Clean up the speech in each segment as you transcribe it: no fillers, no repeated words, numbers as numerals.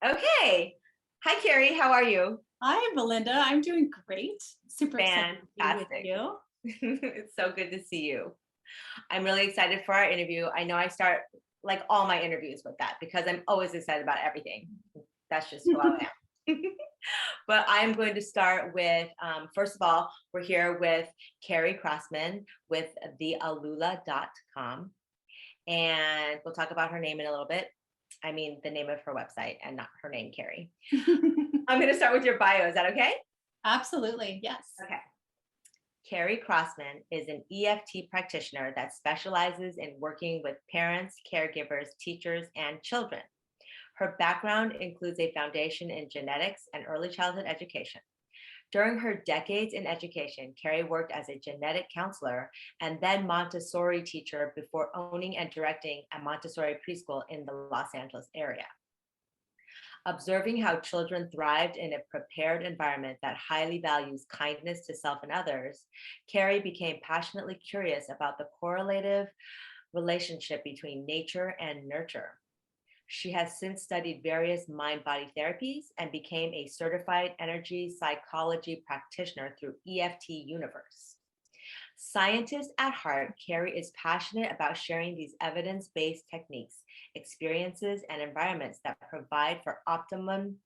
Okay. Hi, Carrie. How are you? Hi, Belinda. I'm doing great. Super excited to be with Fantastic. you. It's so good to see you. I'm really excited for our interview. I know I start like all my interviews with that because I'm always excited about everything. That's just who I am. But I'm going to start with, first of all, we're here with Carrie Crossman with the Alula.com. And we'll talk about her name in a little bit. I mean, the name of her website and not her name, Carrie. I'm going to start with your bio. Is that okay? Absolutely. Yes. Okay. Carrie Crossman is an EFT practitioner that specializes in working with parents, caregivers, teachers, and children. Her background includes a foundation in genetics and early childhood education. During her decades in education, Carrie worked as a genetic counselor and then Montessori teacher before owning and directing a Montessori preschool in the Los Angeles area. Observing how children thrived in a prepared environment that highly values kindness to self and others, Carrie became passionately curious about the correlative relationship between nature and nurture. She has since studied various mind body therapies and became a certified energy psychology practitioner through EFT Universe. Scientist at heart, Carrie is passionate about sharing these evidence based techniques, experiences, and environments that provide for optimum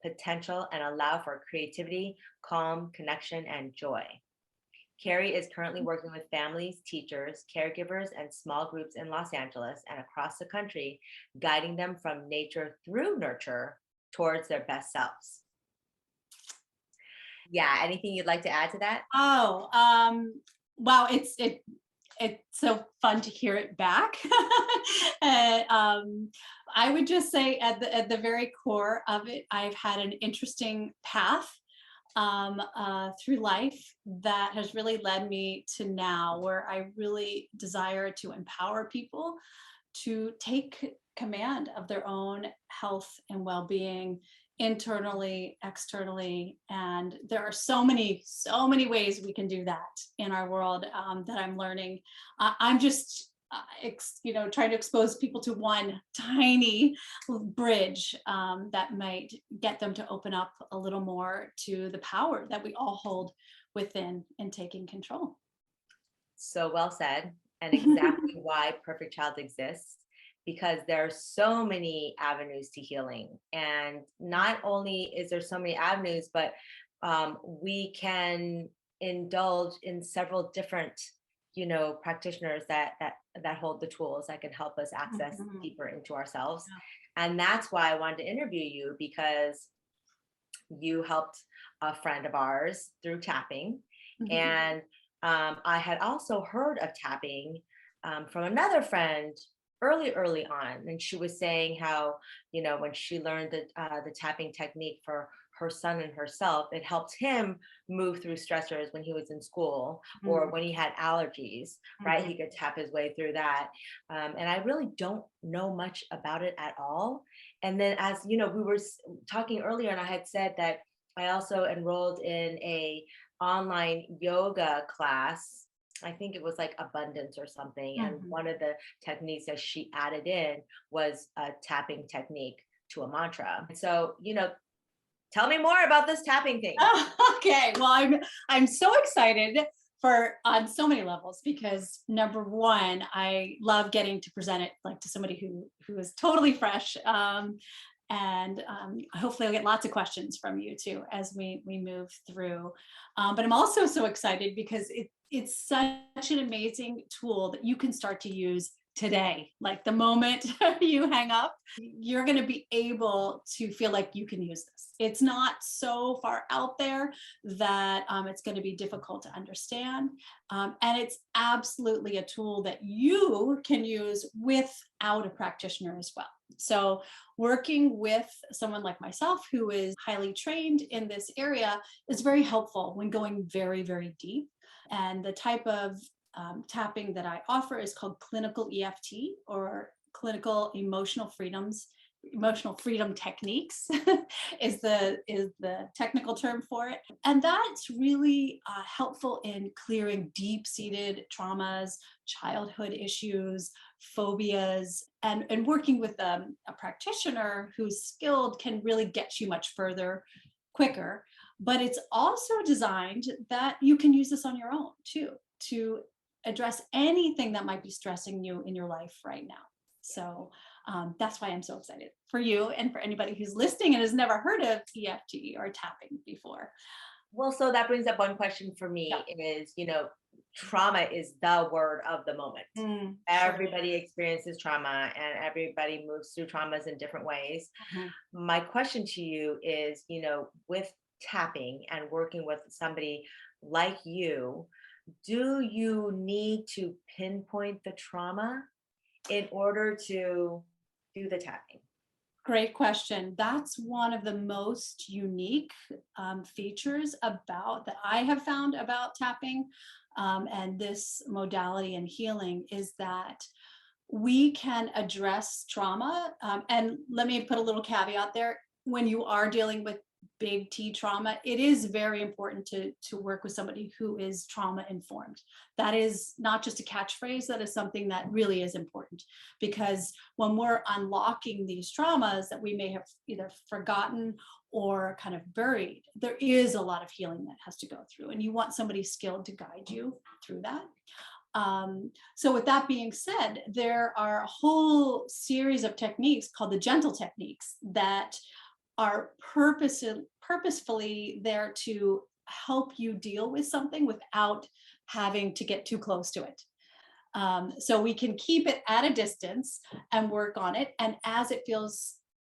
potential and allow for creativity, calm, connection, and joy. Carrie is currently working with families, teachers, caregivers, and small groups in Los Angeles and across the country, guiding them from nature through nurture towards their best selves. Yeah, anything you'd like to add to that? Oh, wow. It's so fun to hear it back. And, I would just say at the very core of it, I've had an interesting path through life that has really led me to now, where I really desire to empower people to take command of their own health and well-being internally, externally. And there are so many ways we can do that in our world, that I'm learning. I'm just trying to expose people to one tiny bridge, that might get them to open up a little more to the power that we all hold within and taking control. So well said, and exactly why Perfect Child exists, because there are so many avenues to healing. And not only is there so many avenues, but we can indulge in several different, practitioners that hold the tools that can help us access Mhm. deeper into ourselves. And that's why I wanted to interview you because you helped a friend of ours through tapping. Mhm. And I had also heard of tapping from another friend early on. And she was saying how, when she learned the tapping technique for her son and herself, it helped him move through stressors when he was in school or Mhm. when he had allergies, right? Mhm. He could tap his way through that. And I really don't know much about it at all. And then, as you know, we were talking earlier, and I had said that I also enrolled in a online yoga class. I think it was like abundance or something. And Mhm. one of the techniques that she added in was a tapping technique to a mantra. And so, tell me more about this tapping thing. Okay, well, I'm so excited for on so many levels, because number one, I love getting to present it like to somebody who is totally fresh, and hopefully I'll get lots of questions from you too as we move through. But I'm also so excited because it's such an amazing tool that you can start to use today. Like the moment you hang up, you're going to be able to feel like you can use this. It's not so far out there that it's going to be difficult to understand. And it's absolutely a tool that you can use without a practitioner as well. So, working with someone like myself who is highly trained in this area is very helpful when going very, very deep. And the type of tapping that I offer is called Clinical EFT, or Clinical Emotional Freedoms emotional freedom techniques is the technical term for it. And that's really helpful in clearing deep-seated traumas, childhood issues, phobias, and working with a practitioner who's skilled can really get you much further quicker. But it's also designed that you can use this on your own too, to address anything that might be stressing you in your life right now. So that's why I'm so excited for you and for anybody who's listening and has never heard of EFT or tapping before. Well, so that brings up one question for me Yeah. is, trauma is the word of the moment. Sure. Everybody experiences trauma and everybody moves through traumas in different ways. Mhm. My question to you is, with tapping and working with somebody like you, do you need to pinpoint the trauma in order to do the tapping? Great question. That's one of the most unique features about that I have found about tapping and this modality and healing is that we can address trauma. And let me put a little caveat there. When you are dealing with big T trauma, it is very important to work with somebody who is trauma informed. That is not just a catchphrase, that is something that really is important because when we're unlocking these traumas that we may have either forgotten or kind of buried, there is a lot of healing that has to go through, and you want somebody skilled to guide you through that. So with that being said, there are a whole series of techniques called the gentle techniques that are purposefully there to help you deal with something without having to get too close to it. So we can keep it at a distance and work on it. And as it feels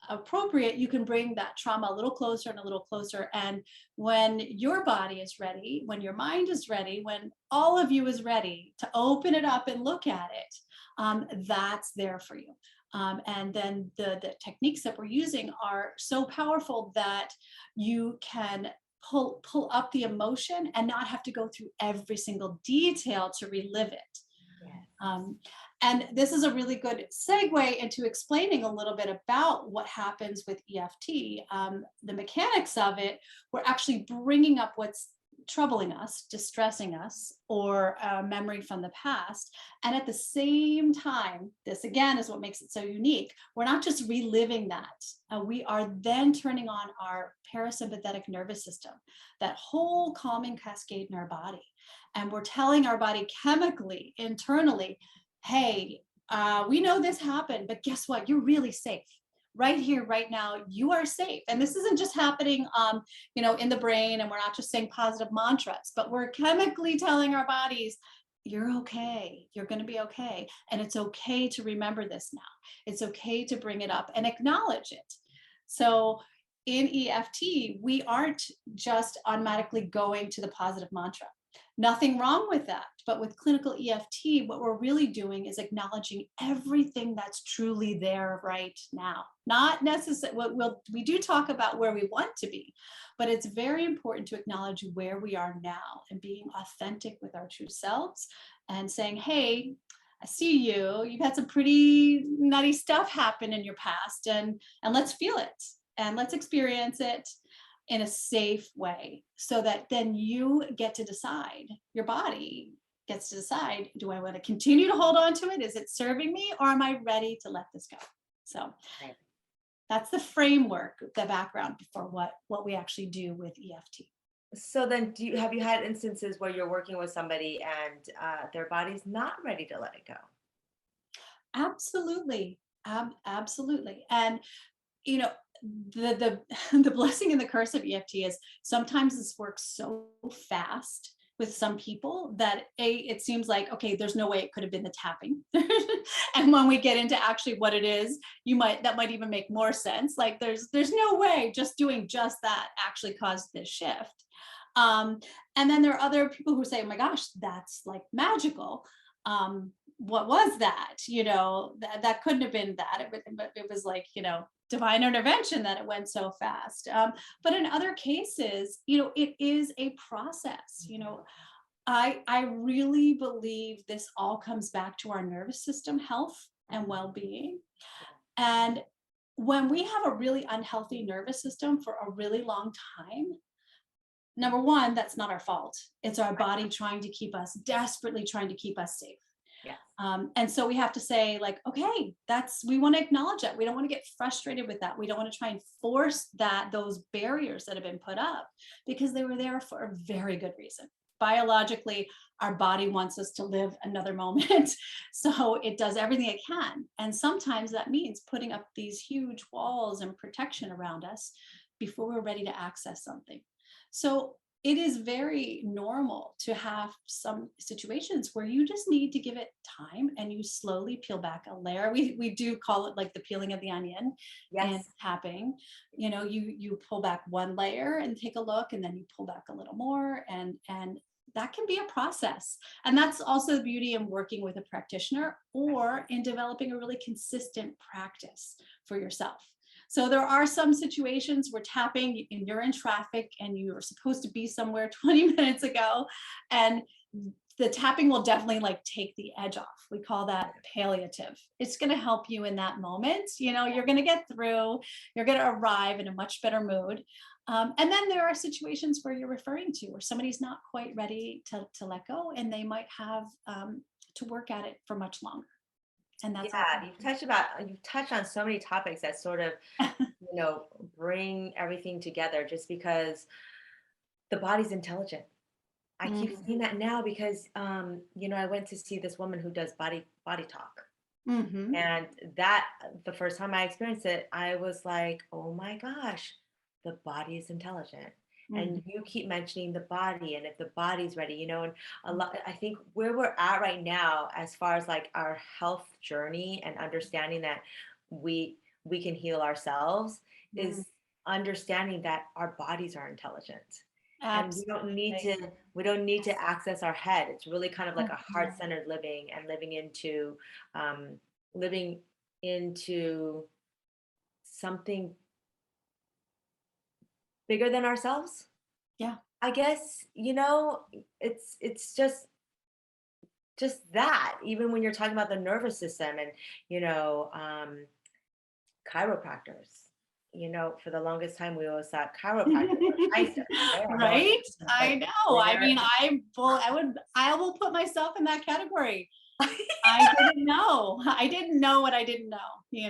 appropriate, you can bring that trauma a little closer and a little closer. And when your body is ready, when your mind is ready, when all of you is ready to open it up and look at it, that's there for you. And then the techniques that we're using are so powerful that you can pull up the emotion and not have to go through every single detail to relive it. Yes. And this is a really good segue into explaining a little bit about what happens with EFT. The mechanics of it, we're actually bringing up what's troubling us, distressing us, or a memory from the past. And at the same time, this again is what makes it so unique. We're not just reliving that. We are then turning on our parasympathetic nervous system, that whole calming cascade in our body. And we're telling our body chemically, internally, hey, we know this happened, but guess what? You're really safe. Right here, right now, you are safe. And this isn't just happening, in the brain, and we're not just saying positive mantras, but we're chemically telling our bodies, you're okay. You're going to be okay. And it's okay to remember this now. It's okay to bring it up and acknowledge it. So in EFT, we aren't just automatically going to the positive mantra. Nothing wrong with that. But with clinical EFT, what we're really doing is acknowledging everything that's truly there right now. Not necessarily, we do talk about where we want to be, but it's very important to acknowledge where we are now and being authentic with our true selves and saying, hey, I see you. You've had some pretty nutty stuff happen in your past, and let's feel it and let's experience it in a safe way so that then you get to decide, your body gets to decide, do I want to continue to hold on to it? Is it serving me, or am I ready to let this go? So Right. that's the framework, the background for what we actually do with EFT. So then have you had instances where you're working with somebody and their body's not ready to let it go? Absolutely. Absolutely. And you know, the the blessing and the curse of EFT is sometimes this works so fast with some people that it seems like, okay, there's no way it could have been the tapping. And when we get into actually what it is, that might even make more sense. Like there's no way just doing just that actually caused this shift. Um, and then there are other people who say, oh my gosh, that's like magical. What was that? That couldn't have been that. It was like, divine intervention that it went so fast. But in other cases, it is a process. I really believe this all comes back to our nervous system health and well-being. And when we have a really unhealthy nervous system for a really long time, number one, that's not our fault. It's our body trying to keep us, desperately trying to keep us safe. Yes. And so we have to say, like, okay, we want to acknowledge that. We don't want to get frustrated with that. We don't want to try and force those barriers that have been put up, because they were there for a very good reason. Biologically, our body wants us to live another moment. So it does everything it can. And sometimes that means putting up these huge walls and protection around us before we're ready to access something. So it is very normal to have some situations where you just need to give it time, and you slowly peel back a layer. We do call it like the peeling of the onion and Yes. tapping. You pull back one layer and take a look, and then you pull back a little more, and that can be a process. And that's also the beauty in working with a practitioner, or in developing a really consistent practice for yourself. So there are some situations where tapping, and you're in traffic and you were supposed to be somewhere 20 minutes ago, and the tapping will definitely like take the edge off. We call that palliative. It's going to help you in that moment. You're going to get through, you're going to arrive in a much better mood. And then there are situations where you're referring to where somebody's not quite ready to let go, and they might have to work at it for much longer. And that's Yeah, you've touched on so many topics that sort of, bring everything together, just because the body's intelligent. I keep Mhm. seeing that now because, I went to see this woman who does body talk. Mhm. And that the first time I experienced it, I was like, oh my gosh, the body is intelligent. And Mhm. you keep mentioning the body, and if the body's ready, and a lot, I think where we're at right now, as far as like our health journey and understanding that we can heal ourselves, Mhm. is understanding that our bodies are intelligent. And Absolutely. we don't need to access our head. It's really kind of like a Mhm. heart-centered living, and um, living into something bigger than ourselves. Yeah. I guess, it's just that. Even when you're talking about the nervous system and, you know, um, chiropractors, for the longest time we always thought chiropractors were shysters. They are more Right? like I know. I they're mean, I will put myself in that category. I didn't know. I didn't know what I didn't know.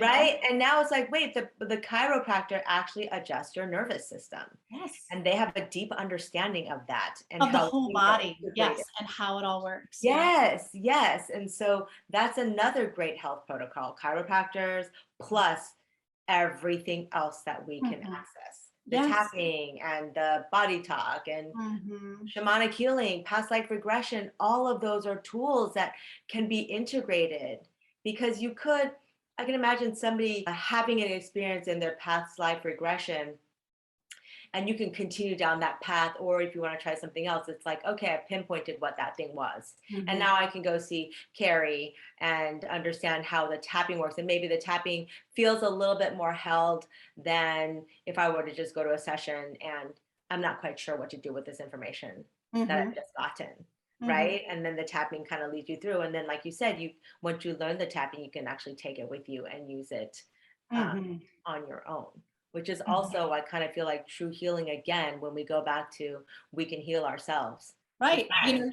right. And now it's like, wait, the chiropractor actually adjusts your nervous system. Yes. And they have a deep understanding of that and Of the how whole things are body. integrated. Yes. And how it all works. Yeah. Yes, yes. And so that's another great health protocol, chiropractors plus everything else that we can Mhm. access. The Yes. tapping and the body talk and Mhm. shamanic healing, past life regression, all of those are tools that can be integrated, because I can imagine somebody having an experience in their past life regression, and you can continue down that path. Or if you want to try something else, it's like, okay, I pinpointed what that thing was, and Mhm. now I can go see Carrie and understand how the tapping works, and maybe the tapping feels a little bit more held than if I were to just go to a session and I'm not quite sure what to do with this information that I've Mhm. just gotten. Mhm. Right. And then the tapping kind of leads you through, and then like you said, once you learn the tapping, you can actually take it with you and use it um, Mhm. on your own, which is Mhm. also, I kind of feel like, true healing again, when we go back to we can heal ourselves. We Right. can.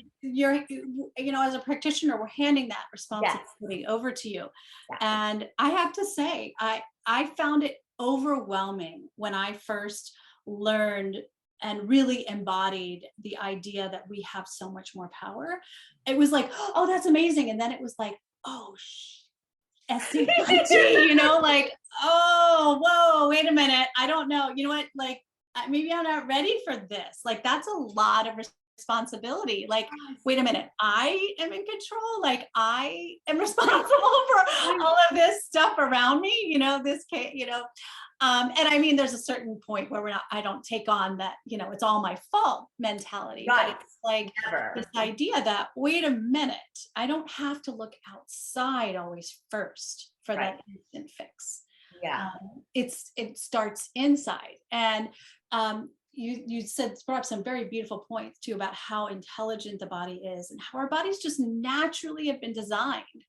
As a practitioner, we're handing that Yes. responsibility over to you. Exactly. And I have to say, I found it overwhelming when I first learned and really embodied the idea that we have so much more power. It was like, oh, that's amazing. And then it was like, oh, SCIT, like, oh, whoa, wait a minute. I don't know. You know what? Like, maybe I'm not ready for this. Like, that's a lot of responsibility. Like, wait a minute. I am in control. Like, I am responsible for Right. all of this stuff around me, this case, and I mean, there's a certain point where I don't take on that, it's all my fault mentality, but Right. it's like this Never. idea that, wait a minute, I don't have to look outside always first for Right. that instant fix. Yeah. It starts inside. And you said, brought up some very beautiful points too about how intelligent the body is, and how our bodies just naturally have been designed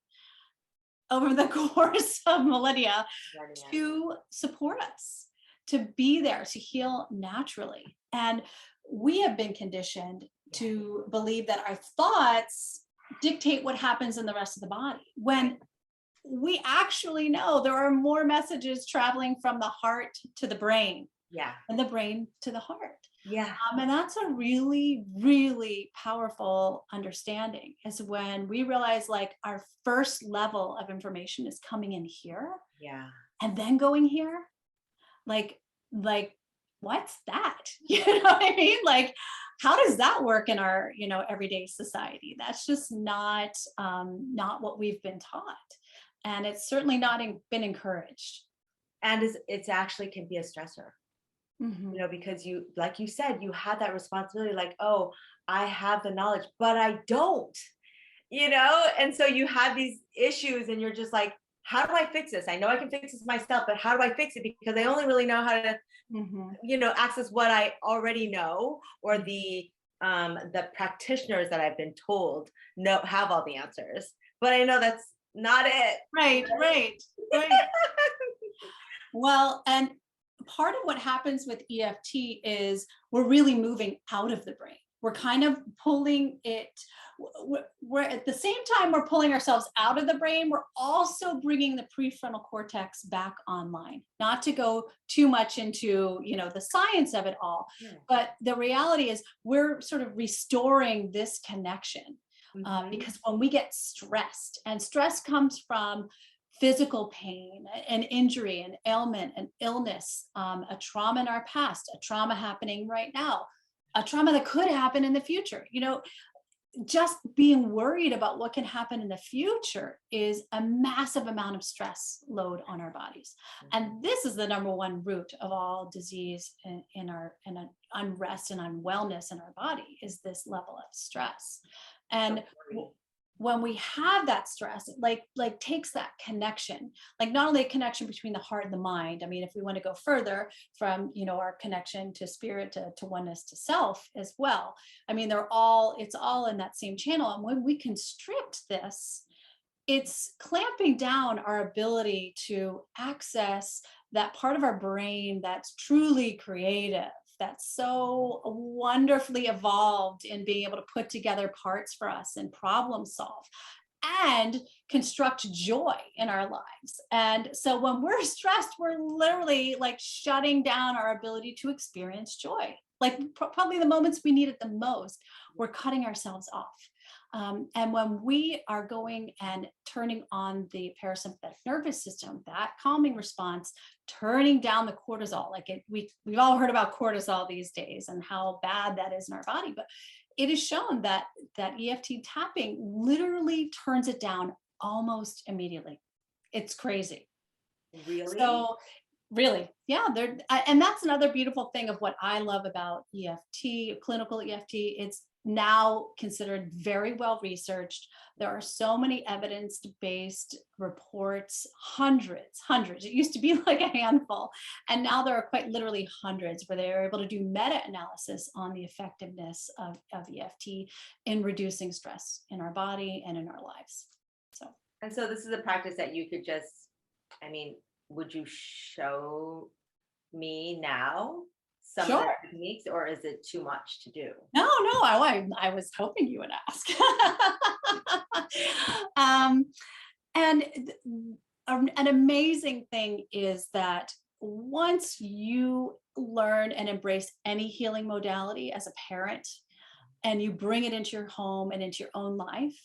over the course of millennia Millennia. to support us, to be there, to heal naturally. And we have been conditioned to believe that our thoughts dictate what happens in the rest of the body, when we actually know there are more messages traveling from the heart to the brain Yeah. and the brain to the heart. Yeah. And that's a really, really powerful understanding, is when we realize like our first level of information is coming in here Yeah. and then going here. Like, what's that? You know what I mean? Like, how does that work in our, everyday society? That's just not what we've been taught. And it's certainly not been encouraged. And it's actually can be a stressor. Because you, like you said, you had that responsibility, like, oh, I have the knowledge, but I don't, and so you have these issues and you're just like, how do I fix this? I know I can fix this myself, but how do I fix it? Because I only really know how to, access what I already know, or the practitioners that I've been told have all the answers, but I know that's not it. Right. Well, and part of what happens with EFT is we're really moving out of the brain. We're kind of pulling it. We're at the same time we're pulling ourselves out of the brain, we're also bringing the prefrontal cortex back online. Not to go too much into, the science of it all, but the reality is we're sort of restoring this connection. Because when we get stressed, and stress comes from physical pain, an injury, an ailment, an illness, a trauma in our past, a trauma happening right now, a trauma that could happen in the future. Just being worried about what can happen in the future is a massive amount of stress load on our bodies. And this is the number one root of all disease in unrest and unwellness in our body, is this level of stress. And when we have that stress, it like takes that connection, like not only a connection between the heart and the mind. I mean, if we want to go further from, our connection to spirit, to oneness, to self as well. I mean, it's all in that same channel. And when we constrict this, it's clamping down our ability to access that part of our brain that's truly creative, that's so wonderfully evolved in being able to put together parts for us and problem solve and construct joy in our lives. And so when we're stressed, we're literally like shutting down our ability to experience joy. Like probably the moments we need it the most, we're cutting ourselves off. And when we are going and turning on the parasympathetic nervous system, that calming response, turning down the cortisol, we've all heard about cortisol these days and how bad that is in our body, but it is shown that EFT tapping literally turns it down almost immediately. It's crazy. Really? So really, yeah. And that's another beautiful thing of what I love about EFT, clinical EFT. It's now considered very well researched. There are so many evidence-based reports, hundreds. It used to be like a handful. And now there are quite literally hundreds where they are able to do meta-analysis on the effectiveness of EFT in reducing stress in our body and in our lives. And so this is a practice that you could just, would you show me now some of the techniques, or is it too much to do? No, I was hoping you would ask. And an amazing thing is that once you learn and embrace any healing modality as a parent, and you bring it into your home and into your own life,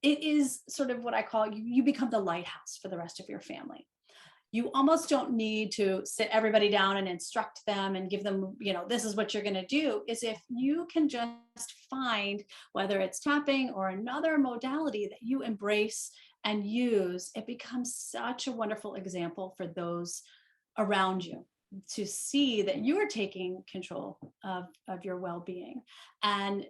it is sort of what I call, you become the lighthouse for the rest of your family. You almost don't need to sit everybody down and instruct them and give them, this is what you're going to do. Is if you can just find, whether it's tapping or another modality that you embrace and use, it becomes such a wonderful example for those around you to see that you are taking control of your well-being, and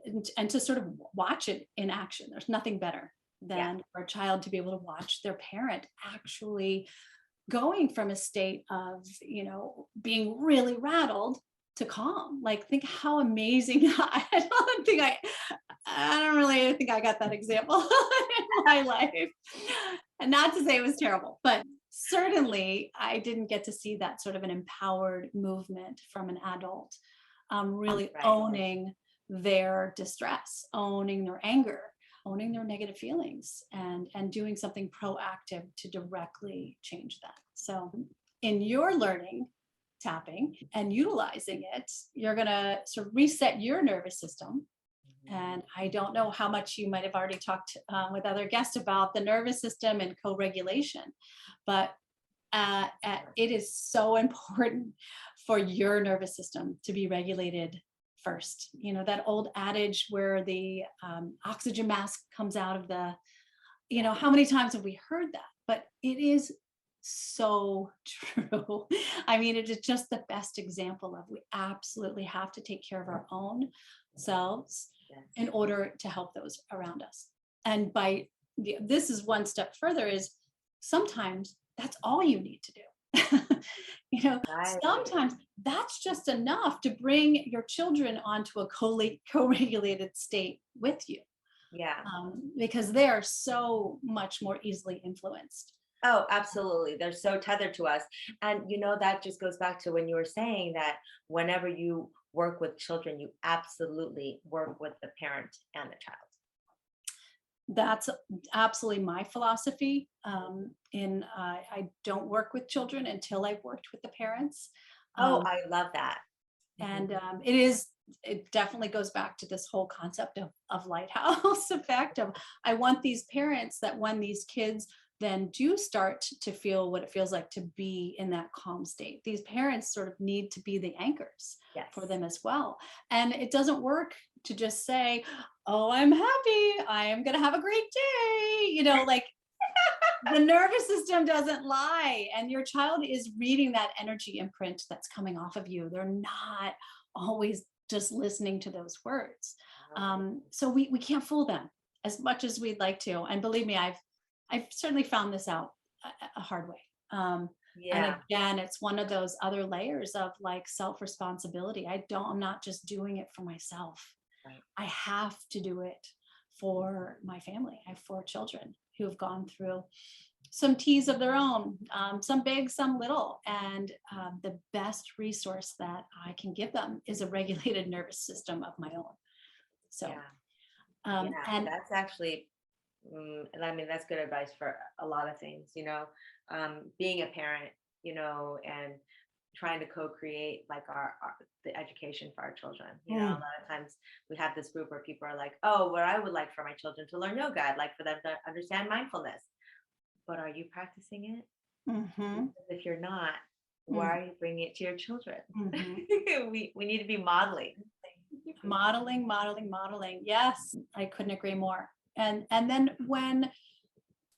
to sort of watch it in action. There's nothing better than for a child to be able to watch their parent actually going from a state of, being really rattled to calm. Like, think how amazing. I don't really think I got that example in my life. And not to say it was terrible, but certainly I didn't get to see that sort of an empowered movement from an adult, really Right. owning their distress, owning their anger, owning their negative feelings, and doing something proactive to directly change that. So in your learning tapping and utilizing it, you're going to sort of reset your nervous system. And I don't know how much you might have already talked with other guests about the nervous system and co-regulation, but it is so important for your nervous system to be regulated first. You know, that old adage where the oxygen mask comes out of the, you know, how many times have we heard that? But it is so true. I mean, it is just the best example of we absolutely have to take care of our own selves in Yes. order to help those around us. And by this is one step further is sometimes that's all you need to do. You know, Right. sometimes that's just enough to bring your children onto a co-regulated state with you, Yeah. because they are so much more easily influenced. Oh, absolutely. They're so tethered to us. And that just goes back to when you were saying that whenever you work with children, you absolutely work with the parent and the child. That's absolutely my philosophy. I don't work with children until I've worked with the parents. Oh, Um, I love that. Mhm. and it definitely goes back to this whole concept of lighthouse effect of I want these parents that when these kids then do start to feel what it feels like to be in that calm state, these parents sort of need to be the anchors for Yes. them as well. And it doesn't work to just say, oh, I'm happy, I am going to have a great day, like the nervous system doesn't lie, and your child is reading that energy imprint that's coming off of you. They're not always just listening to those words. So we can't fool them as much as we'd like to. And believe me, I've certainly found this out a hard way. And Yeah. again, it's one of those other layers of like self-responsibility. I'm not just doing it for myself. Right. I have to do it for my family. I have 4 children who have gone through some teas of their own, some big, some little. And the best resource that I can give them is a regulated nervous system of my own. So, Yeah. Yeah. and That's actually, and I mean, that's good advice for a lot of things, being a parent, and trying to co-create like the education for our children. A mm, lot of times we have this group where people are like, oh, what I would like for my children to learn yoga, I'd like for them to understand mindfulness. But are you practicing it? mhm, Because if you're not, why mm, are you bringing it to your children? mhm. We need to be modeling. Modeling, modeling, modeling. Yes, I couldn't agree more. And then when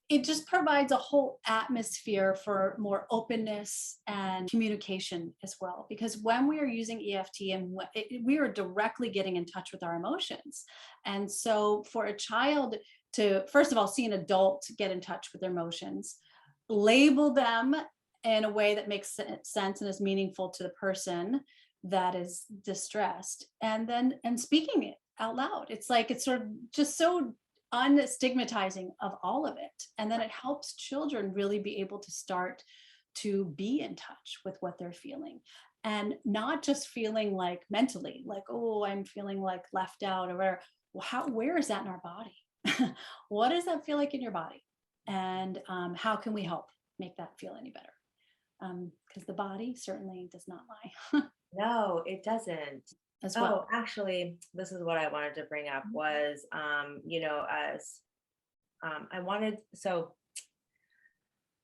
it just provides a whole atmosphere for more openness and communication as well. Because when we are using EFT and we are directly getting in touch with our emotions. And so for a child to, first of all, see an adult get in touch with their emotions, label them in a way that makes sense and is meaningful to the person that is distressed, and speaking it out loud. It's like, it's sort of just so unstigmatizing of all of it. And then it helps children really be able to start to be in touch with what they're feeling, and not just feeling like mentally, like, oh, I'm feeling like left out or where. Well, where is that in our body? What does that feel like in your body? And how can we help make that feel any better? Because the body certainly does not lie No, it doesn't. as Oh, well. actually, this is what I wanted to bring up was, as I wanted, so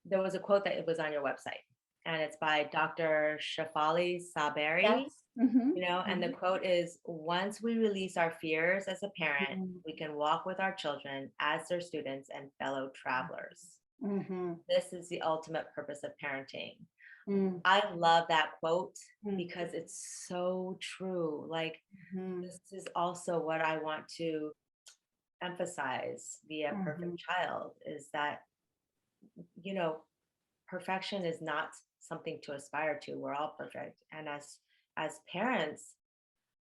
there was a quote that it was on your website, and it's by Dr. Shafali Yes. Saberi, and the quote is, once we release our fears as a parent, we can walk with our children as their students and fellow travelers. Mm-hmm. This is the ultimate purpose of parenting. Mm-hmm. I love that quote because it's so true. Like, this is also what I want to emphasize via Mm-hmm. Perfect Child is that, you know, perfection is not something to aspire to. We're all perfect. And as parents,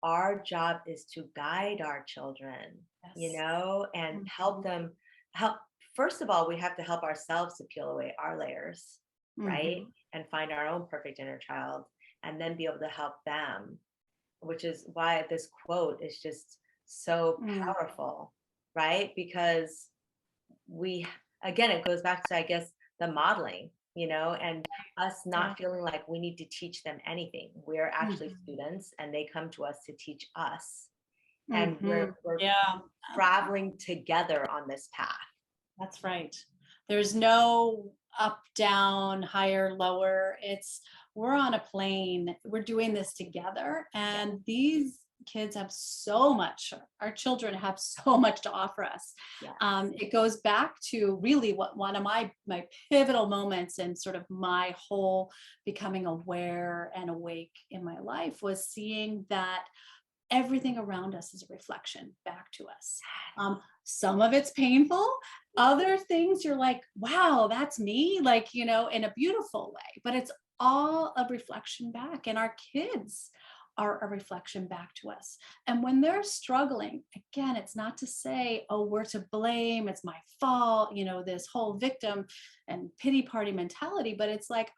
our job is to guide our children, Yes. and help them help first of all, we have to help ourselves to peel away our layers, right? Mhm. And find our own perfect inner child, and then be able to help them, which is why this quote is just so Mm. powerful, right? Because we, again, it goes back to, I guess, the modeling, and us Yeah. not feeling like we need to teach them anything. We're actually Mhm. students and they come to us to teach us. And we're Mhm. we're Yeah. traveling together on this path. That's right. There's no up, down, higher, lower. We're on a plane. We're doing this together. Yeah. And these kids have so much, our children have so much to offer us. Yes. It goes back to really what one of my pivotal moments and sort of my whole becoming aware and awake in my life was seeing that everything around us is a reflection back to us. Some of it's painful, other things you're like, wow, that's me, like, in a beautiful way, but it's all a reflection back. And our kids are a reflection back to us. And when they're struggling, again, it's not to say, oh, we're to blame, it's my fault, this whole victim and pity party mentality, but it's like,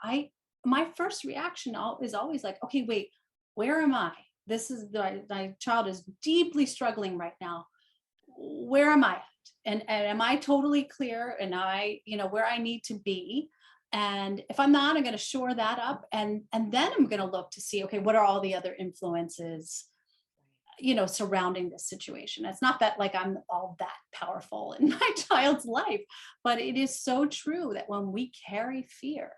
my first reaction is always like, okay, wait, where am I? This is my child is deeply struggling right now. Where am I at? And am I totally clear? And where I need to be? And if I'm not, I'm going to shore that up. And then I'm going to look to see, okay, what are all the other influences, surrounding this situation? It's not that like I'm all that powerful in my child's life, but it is so true that when we carry fear,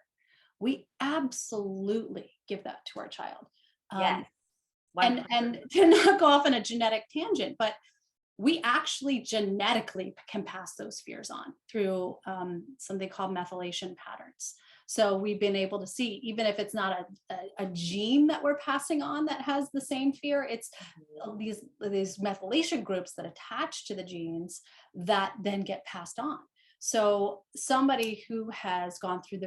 we absolutely give that to our child. Yes. And 100. to not go off on a genetic tangent, but we actually genetically can pass those fears on through something called methylation patterns. So we've been able to see, even if it's not a gene that we're passing on that has the same fear, it's these methylation groups that attach to the genes that then get passed on. So somebody who has gone through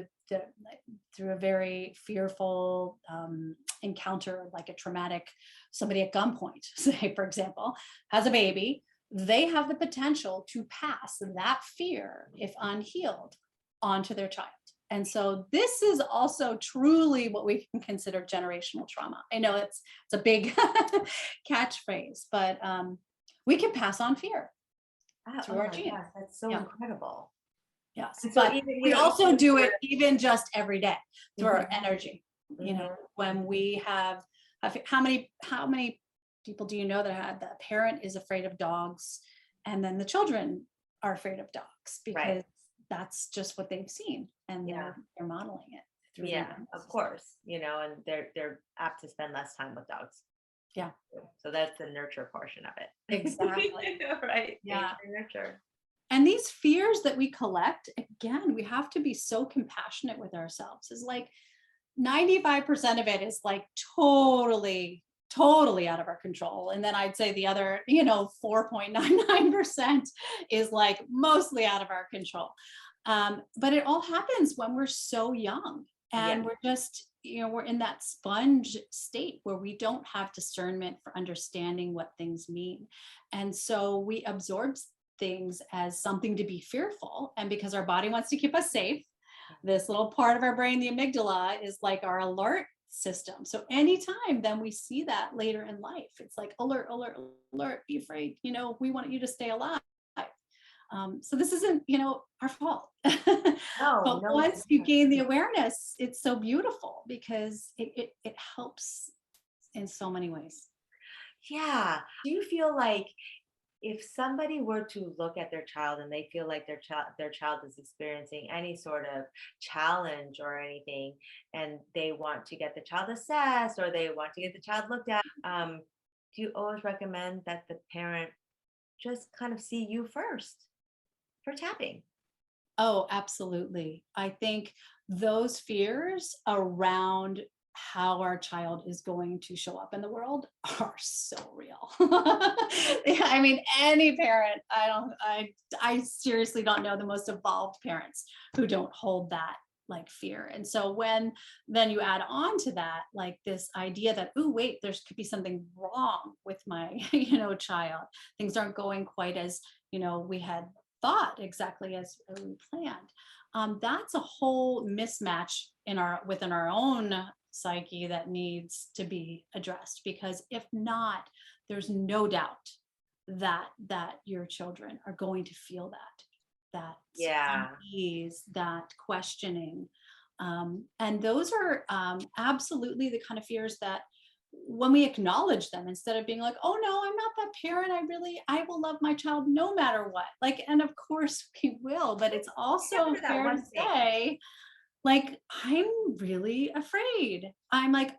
through a very fearful encounter, like a traumatic, somebody at gunpoint, say, for example, has a baby, they have the potential to pass that fear, if unhealed, onto their child. And so this is also truly what we can consider generational trauma. I know it's a big catchphrase, but we can pass on fear through Oh our my genes. gosh, that's so Yeah. incredible. Yes, And so but even, we also even do for, it even just every day through our Mhm, energy. mhm. When we have how many people do you know that had the parent is afraid of dogs, and then the children are afraid of dogs Right. because that's just what they've seen, and Yeah. they're modeling it through the Yeah, of awareness. course, and they're apt to spend less time with dogs. Yeah, So that's the nurture portion of exactly. it. Right. Yeah. Nature, nurture. And these fears that we collect, again, we have to be so compassionate with ourselves. Is like 95% of it is like totally out of our control. And then I'd say the other, 4.99% is like mostly out of our control. But it all happens when we're so young Yeah. and we're just, we're in that sponge state where we don't have discernment for understanding what things mean. And so we absorb things as something to be fearful. And because our body wants to keep us safe, this little part of our brain, the amygdala, is like our alert system. So anytime then we see that later in life, it's like alert, alert, alert, be afraid, we want you to stay alive. So this isn't, our fault. No, But no, it's once you not. gain the awareness, it's so beautiful because it helps in so many ways. Yeah. Do you feel like if somebody were to look at their child and they feel like their child is experiencing any sort of challenge or anything, and they want to get the child assessed or they want to get the child looked at, do you always recommend that the parent just kind of see you first for tapping? Oh, absolutely. I think those fears around how our child is going to show up in the world are so real. Yeah, I mean, any parent, I seriously don't know the most evolved parents who don't hold that like fear. And so when then you add on to that, like this idea that, oh, wait, there could be something wrong with my, child. Things aren't going quite as, we had thought exactly as we planned. That's a whole mismatch within our own psyche that needs to be addressed, because if not, there's no doubt that your children are going to feel that Yeah. unease, that questioning. And those are absolutely the kind of fears that, when we acknowledge them, instead of being like, oh no, I'm not that parent, I will love my child no matter what, like, and of course we will, but it's Except also for that fair to one thing. say, like, I'm really afraid. I'm like,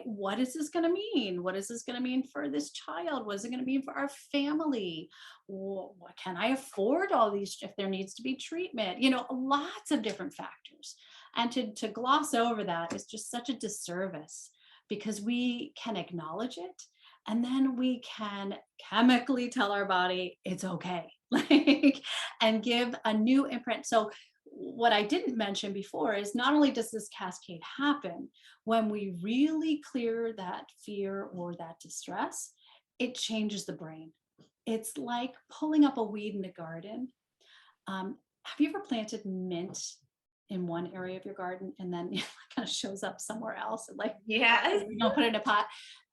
what is this going to mean? What is this going to mean for this child? What is it going to mean for our family? What can I afford all these, if there needs to be treatment, lots of different factors. And to gloss over that is just such a disservice, because we can acknowledge it and then we can chemically tell our body it's okay, like, and give a new imprint. So what I didn't mention before is, not only does this cascade happen when we really clear that fear or that distress, it changes the brain. It's like pulling up a weed in a garden. Have you ever planted mint in one area of your garden and then it kind of shows up somewhere else, and like, Yes. you don't put it in a pot,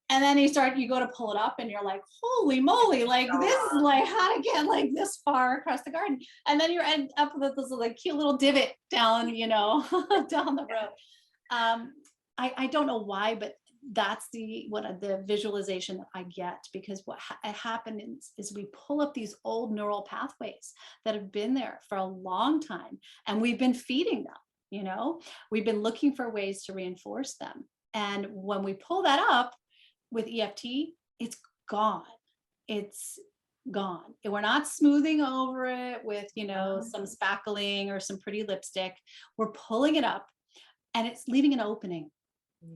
and then you go to pull it up and you're like, holy moly, like this is like how to get like this far across the garden. And then you end up with this like cute little divot down, down the road. I don't know why, but that's the visualization that I get, because what happens is we pull up these old neural pathways that have been there for a long time, and we've been feeding them, we've been looking for ways to reinforce them. And when we pull that up with EFT, it's gone. It's gone. We're not smoothing over it with, some spackling or some pretty lipstick. We're pulling it up and it's leaving an opening.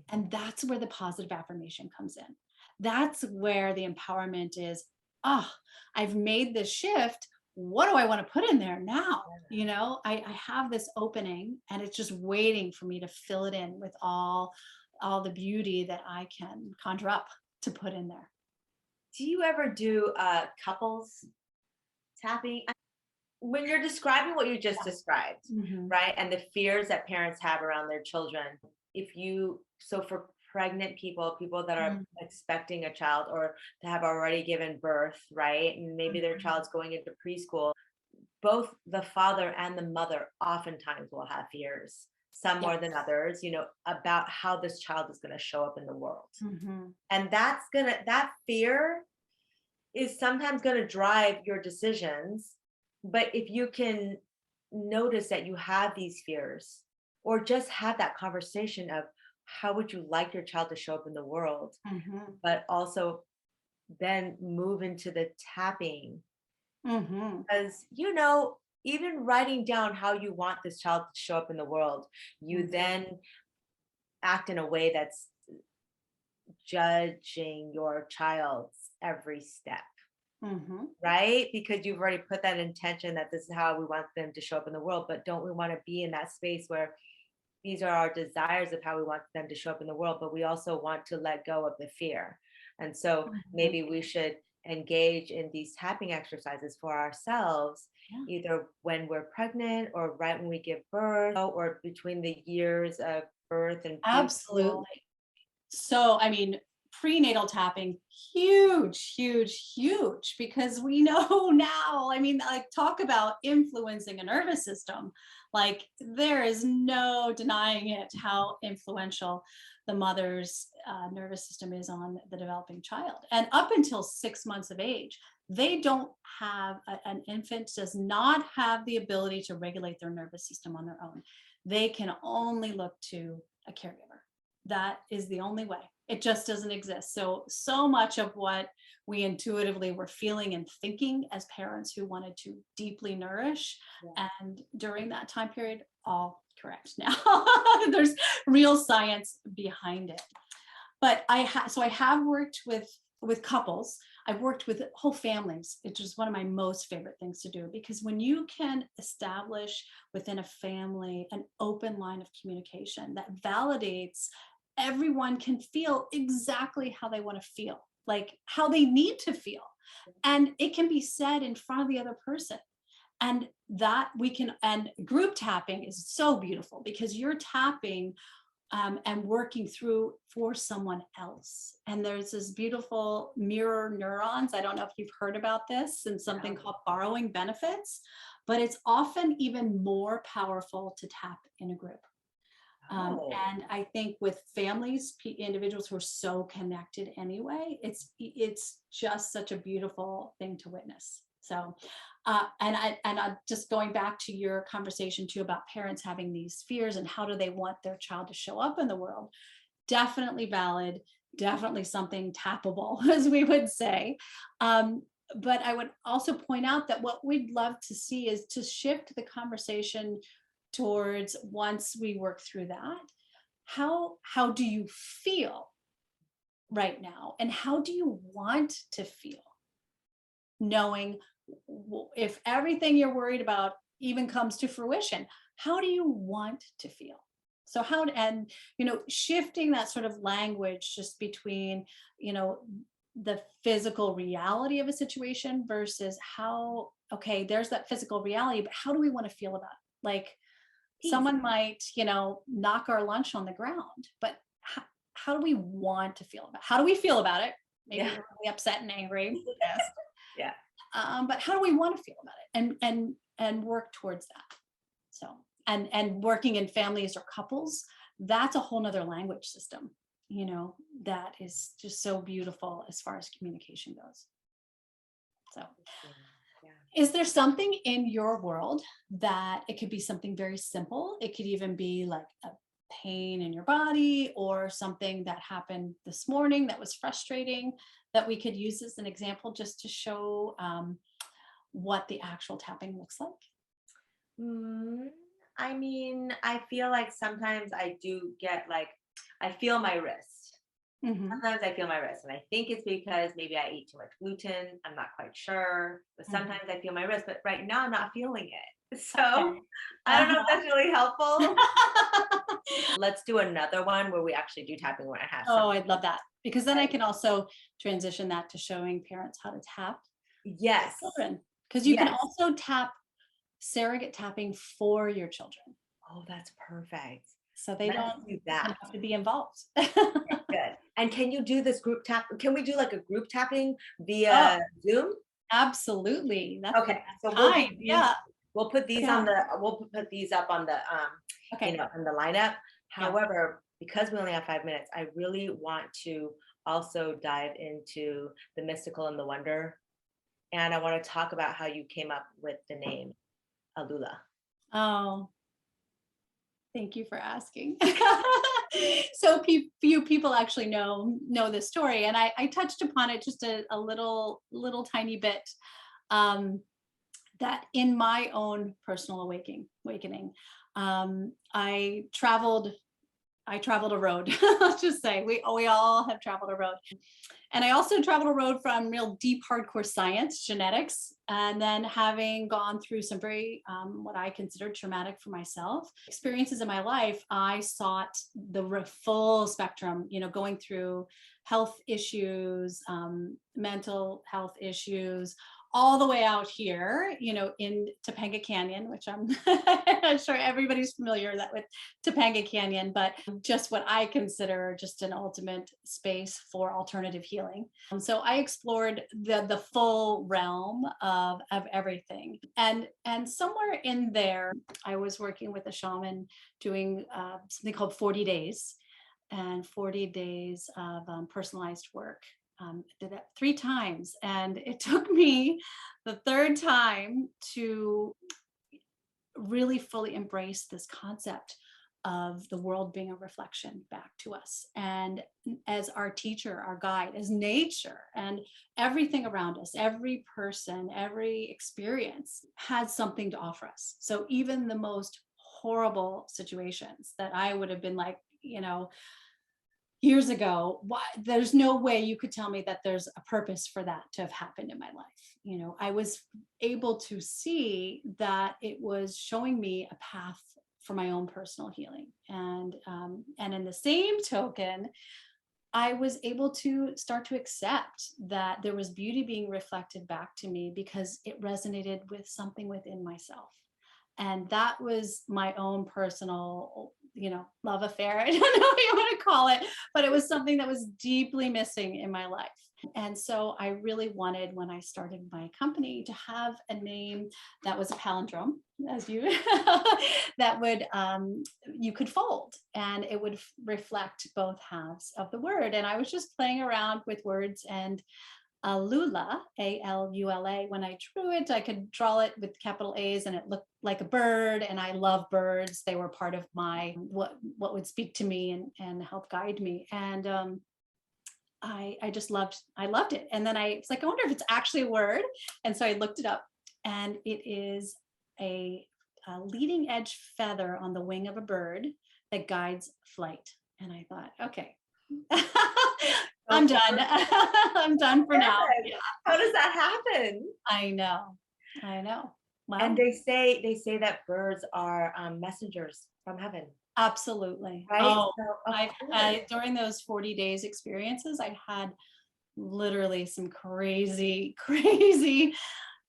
And that's where the positive affirmation comes in. That's where the empowerment is. I've made this shift. What do I want to put in there now? I have this opening and it's just waiting for me to fill it in with all the beauty that I can conjure up to put in there. Do you ever do couples tapping? When you're describing what you just described, Mhm. right? And the fears that parents have around their children, so for pregnant people that are Mm. expecting a child or to have already given birth, right? And maybe their child's going into preschool, both the father and the mother oftentimes will have fears, some more than Yes. others, about how this child is going to show up in the world. Mhm. And that fear is sometimes going to drive your decisions. But if you can notice that you have these fears, or just have that conversation of how would you like your child to show up in the world, Mhm. but also then move into the tapping. Mhm. Because, even writing down how you want this child to show up in the world, you Mhm. then act in a way that's judging your child's every step, Mhm. right? Because you've already put that intention that this is how we want them to show up in the world. But don't we want to be in that space where these are our desires of how we want them to show up in the world, but we also want to let go of the fear? And so Mhm. maybe we should engage in these tapping exercises for ourselves, Yeah. either when we're pregnant or right when we give birth, or between the years of birth and preschool. Absolutely. So, I mean, prenatal tapping, huge, huge, huge, because we know now, I mean, like, talk about influencing a nervous system. Like, there is no denying it how influential the mother's nervous system is on the developing child. And up until 6 months of age, an infant does not have the ability to regulate their nervous system on their own. They can only look to a caregiver. That is the only way. It just doesn't exist. So much of what we intuitively were feeling and thinking as parents who wanted to deeply nourish, Yeah. and during that time period, all correct now. There's real science behind it. But I have worked with couples. I've worked with whole families, which is one of my most favorite things to do, because when you can establish within a family an open line of communication that validates, everyone can feel exactly how they want to feel, like how they need to feel. And it can be said in front of the other person. And that we can, and group tapping is so beautiful because you're tapping and working through for someone else. And there's this beautiful mirror neurons. I don't know if you've heard about this, and something called borrowing benefits, but it's often even more powerful to tap in a group. And I think with families, individuals who are so connected anyway, it's just such a beautiful thing to witness. So, and just going back to your conversation too about parents having these fears and how do they want their child to show up in the world, definitely valid, definitely something tappable, as we would say. But I would also point out that what we'd love to see is to shift the conversation towards, once we work through that, how do you feel right now, and how do you want to feel, knowing if everything you're worried about even comes to fruition, how do you want to feel? So how, and shifting that sort of language just between the physical reality of a situation versus how, okay, there's that physical reality, but how do we want to feel about it? Like, someone might, knock our lunch on the ground, but how do we want to feel about it? How do we feel about it? Maybe we're really upset and angry. Yes. Yeah. But how do we want to feel about it, and work towards that? So, and working in families or couples, that's a whole nother language system, that is just so beautiful as far as communication goes. So, is there something in your world that it could be something very simple? It could even be like a pain in your body or something that happened this morning that was frustrating, that we could use as an example just to show what the actual tapping looks like? I mean, I feel like sometimes I do get I feel my wrist. Sometimes I feel my wrist, and I think it's because maybe I eat too much gluten. I'm not quite sure, but sometimes I feel my wrist, but right now I'm not feeling it. So I don't know if that's really helpful. Let's do another one where we actually do tapping when I have Oh, something. I'd love that, because then I can also transition that to showing parents how to tap Yes. children, because you can also tap surrogate tapping for your children. Oh, that's perfect. So they don't do that. have to be involved. Good. And can you do this group tap? Can we do like a group tapping via Zoom? Absolutely. That's Okay. So we'll put these we'll put these up on the on the lineup. However, because we only have 5 minutes, I really want to also dive into the mystical and the wonder. And I want to talk about how you came up with the name Alula. Oh, thank you for asking. So few people actually know this story, and I touched upon it just a little tiny bit. That in my own personal awakening, I traveled a road. Let's just say we all have traveled a road. And I also traveled a road from real deep, hardcore science, genetics, and then having gone through some very, what I consider traumatic for myself experiences in my life, I sought the full spectrum, going through health issues, mental health issues, all the way out here, in Topanga Canyon, which I'm sure everybody's familiar with Topanga Canyon, but just what I consider just an ultimate space for alternative healing. So I explored the full realm of everything. And somewhere in there, I was working with a shaman doing something called 40 days and 40 days of personalized work. Did that 3 times, and it took me the 3rd time to really fully embrace this concept of the world being a reflection back to us, and as our teacher, our guide, as nature and everything around us, every person, every experience has something to offer us. So even the most horrible situations that I would have been like, years ago, there's no way you could tell me that there's a purpose for that to have happened in my life. I was able to see that it was showing me a path for my own personal healing. And in the same token, I was able to start to accept that there was beauty being reflected back to me because it resonated with something within myself. And that was my own personal, love affair. I don't know what you want to call it, but it was something that was deeply missing in my life. And so I really wanted, when I started my company, to have a name that was a palindrome, as you, that would, you could fold and it would reflect both halves of the word. And I was just playing around with words, and Alula, Alula, when I drew it, I could draw it with capital A's and it looked like a bird. And I love birds. They were part of my, what would speak to me and help guide me. And I just loved it. And then I was like, I wonder if it's actually a word. And so I looked it up, and it is a leading edge feather on the wing of a bird that guides flight. And I thought, okay, I'm done. I'm done for now. Yeah. How does that happen? I know. Wow. And they say that birds are messengers from heaven. Absolutely. Right? Oh, So, I during those 40 days experiences, I had literally some crazy, crazy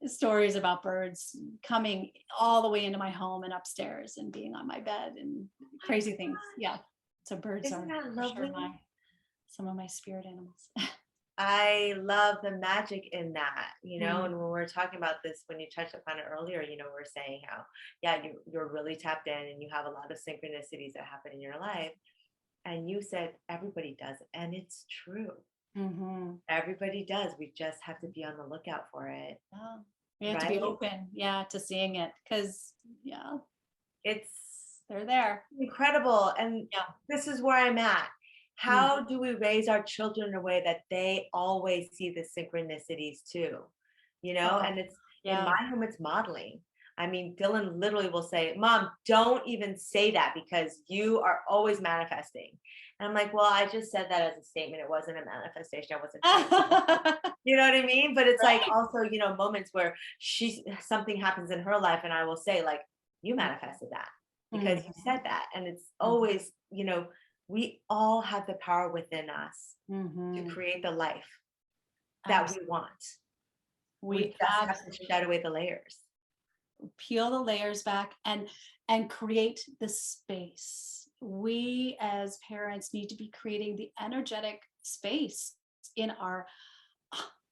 stories about birds coming all the way into my home and upstairs and being on my bed and crazy things. Yeah. So birds Isn't are that for lovely? sure some of my spirit animals. I love the magic in that, Mm. and when we're talking about this, when you touched upon it earlier, we're saying how, yeah, you're really tapped in and you have a lot of synchronicities that happen in your life. And you said everybody does it. And it's true. Mm-hmm. Everybody does. We just have to be on the lookout for it. Yeah. We have to be open, to seeing it, because It's they're there. incredible. And this is where I'm at. How do we raise our children in a way that they always see the synchronicities too? And it's in my home, it's modeling. I mean, Dylan literally will say, Mom, don't even say that because you are always manifesting. And I'm like, well, I just said that as a statement. It wasn't a manifestation. I wasn't trying to, you know what I mean? But it's like also, moments where something happens in her life and I will say like, you manifested that because you said that. And it's always, we all have the power within us to create the life that we want. We just have to shed away the layers. Peel the layers back and create the space. We as parents need to be creating the energetic space in our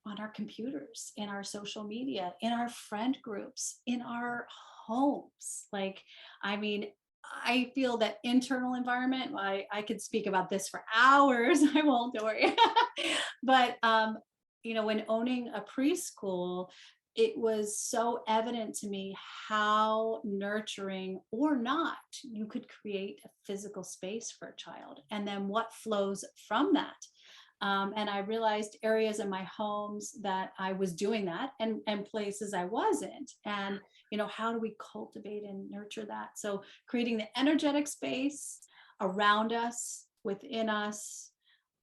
on our computers, in our social media, in our friend groups, in our homes. Like, I mean, I feel that internal environment, I could speak about this for hours. I won't, don't worry. But when owning a preschool, it was so evident to me how nurturing or not you could create a physical space for a child, and then what flows from that. And I realized areas in my homes that I was doing that, and places I wasn't. And, how do we cultivate and nurture that? So creating the energetic space around us, within us,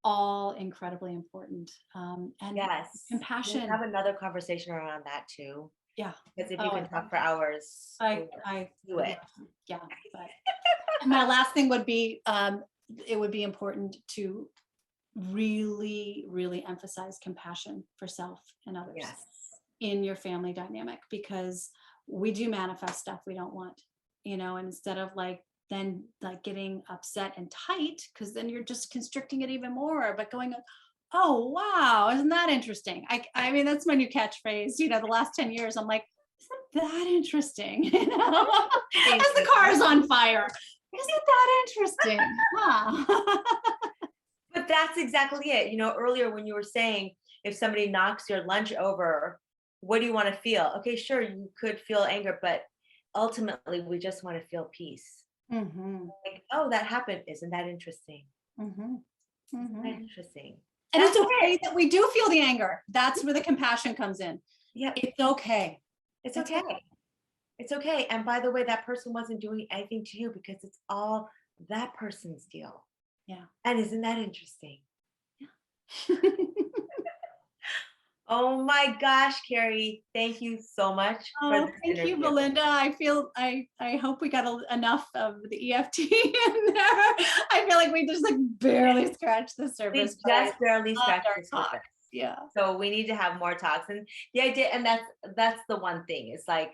all incredibly important. And yes, compassion. We'll have another conversation around that too. Yeah. Because if you can talk for hours, I do it. Yeah. But my last thing would be, it would be important to really, really emphasize compassion for self and others in your family dynamic, because we do manifest stuff we don't want, and instead of then getting upset and tight, because then you're just constricting it even more, but going, oh wow, isn't that interesting? I mean, that's my new catchphrase. The last 10 years I'm like, isn't that interesting? As the car's on fire, isn't that interesting? But that's exactly it. Earlier when you were saying, if somebody knocks your lunch over, what do you want to feel? Okay, sure, you could feel anger, but ultimately we just want to feel peace. Like, oh, that happened. Isn't that interesting? Isn't that interesting? And it's okay that we do feel the anger. That's where the compassion comes in. Yeah. It's okay. It's okay. It's okay. And by the way, that person wasn't doing anything to you because it's all that person's deal. Yeah. And isn't that interesting? Yeah. Oh my gosh, Carrie, thank you so much for Oh, this thank you, interview. Belinda. I hope we got enough of the EFT in there. I feel like we just like barely scratched the We surface. But I just barely loved scratched our the talk. surface. Yeah. So we need to have more talks. And the idea, and that's the one thing. It's like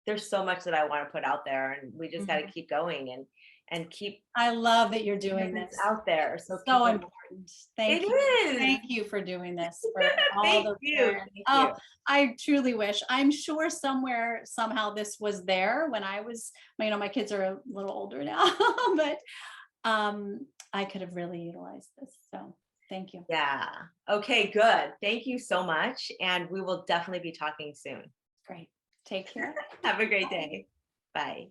there's so much that I want to put out there, and we just got to Mhm. keep going and keep I love that you're doing this this. out there. So So people, important. Thank it you. is. Thank you for doing this for all Thank the you. parents. Thank Oh, you. I truly wish. I'm sure somewhere, somehow this was there when I was, my kids are a little older now, but I could have really utilized this. So thank you. Yeah. Okay, good. Thank you so much. And we will definitely be talking soon. Great. Take care. Have a great day. Bye.